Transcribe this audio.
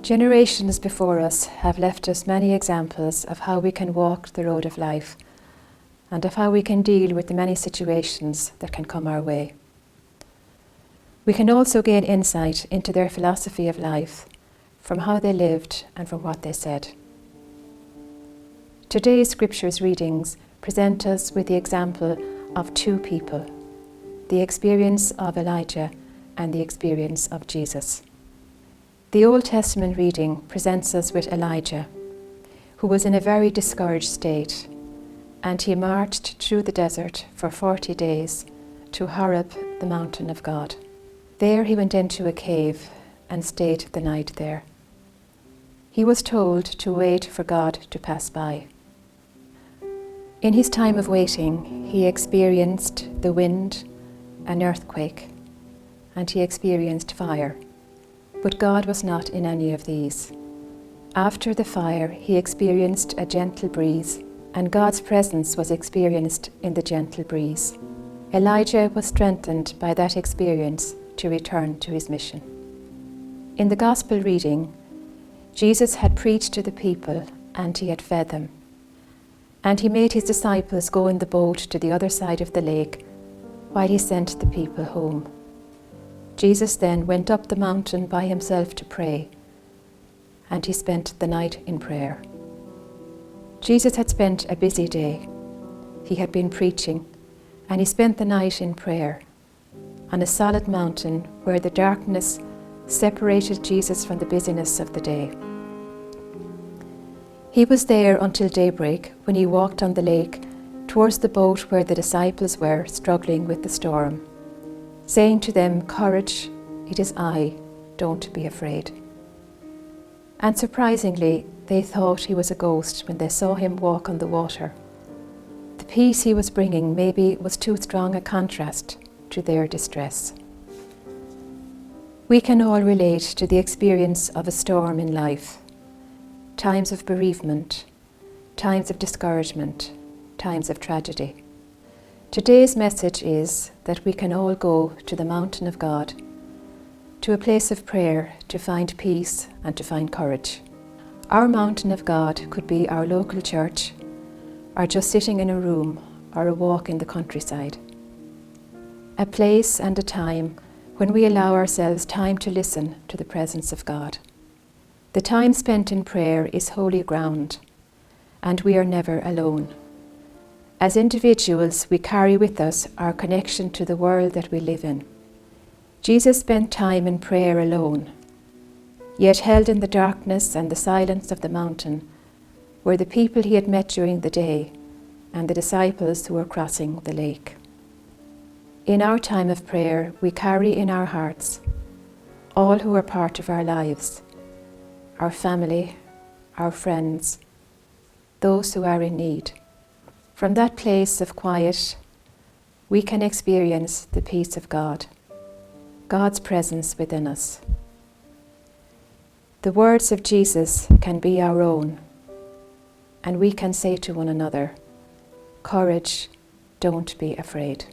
Generations before us have left us many examples of how we can walk the road of life and of how we can deal with the many situations that can come our way. We can also gain insight into their philosophy of life from how they lived and from what they said. Today's Scriptures readings present us with the example of two people, the experience of Elijah and the experience of Jesus. The Old Testament reading presents us with Elijah, who was in a very discouraged state, and he marched through the desert for 40 days to Horeb, the mountain of God. There he went into a cave and stayed the night there. He was told to wait for God to pass by. In his time of waiting, he experienced the wind, an earthquake, and he experienced fire. But God was not in any of these. After the fire, he experienced a gentle breeze, and God's presence was experienced in the gentle breeze. Elijah was strengthened by that experience to return to his mission. In the Gospel reading, Jesus had preached to the people and he had fed them. And he made his disciples go in the boat to the other side of the lake while he sent the people home. Jesus then went up the mountain by himself to pray, and he spent the night in prayer. Jesus had spent a busy day. He had been preaching, and he spent the night in prayer on a solid mountain where the darkness separated Jesus from the busyness of the day. He was there until daybreak when he walked on the lake towards the boat where the disciples were struggling with the storm, saying to them, "Courage, it is I, don't be afraid." And surprisingly, they thought he was a ghost when they saw him walk on the water. The peace he was bringing maybe was too strong a contrast to their distress. We can all relate to the experience of a storm in life, times of bereavement, times of discouragement, times of tragedy. Today's message is that we can all go to the mountain of God, to a place of prayer to find peace and to find courage. Our mountain of God could be our local church, or just sitting in a room, or a walk in the countryside. A place and a time when we allow ourselves time to listen to the presence of God. The time spent in prayer is holy ground, and we are never alone. As individuals, we carry with us our connection to the world that we live in. Jesus spent time in prayer alone, yet held in the darkness and the silence of the mountain were the people he had met during the day and the disciples who were crossing the lake. In our time of prayer, we carry in our hearts all who are part of our lives, our family, our friends, those who are in need. From that place of quiet, we can experience the peace of God, God's presence within us. The words of Jesus can be our own, and we can say to one another, "Courage, don't be afraid."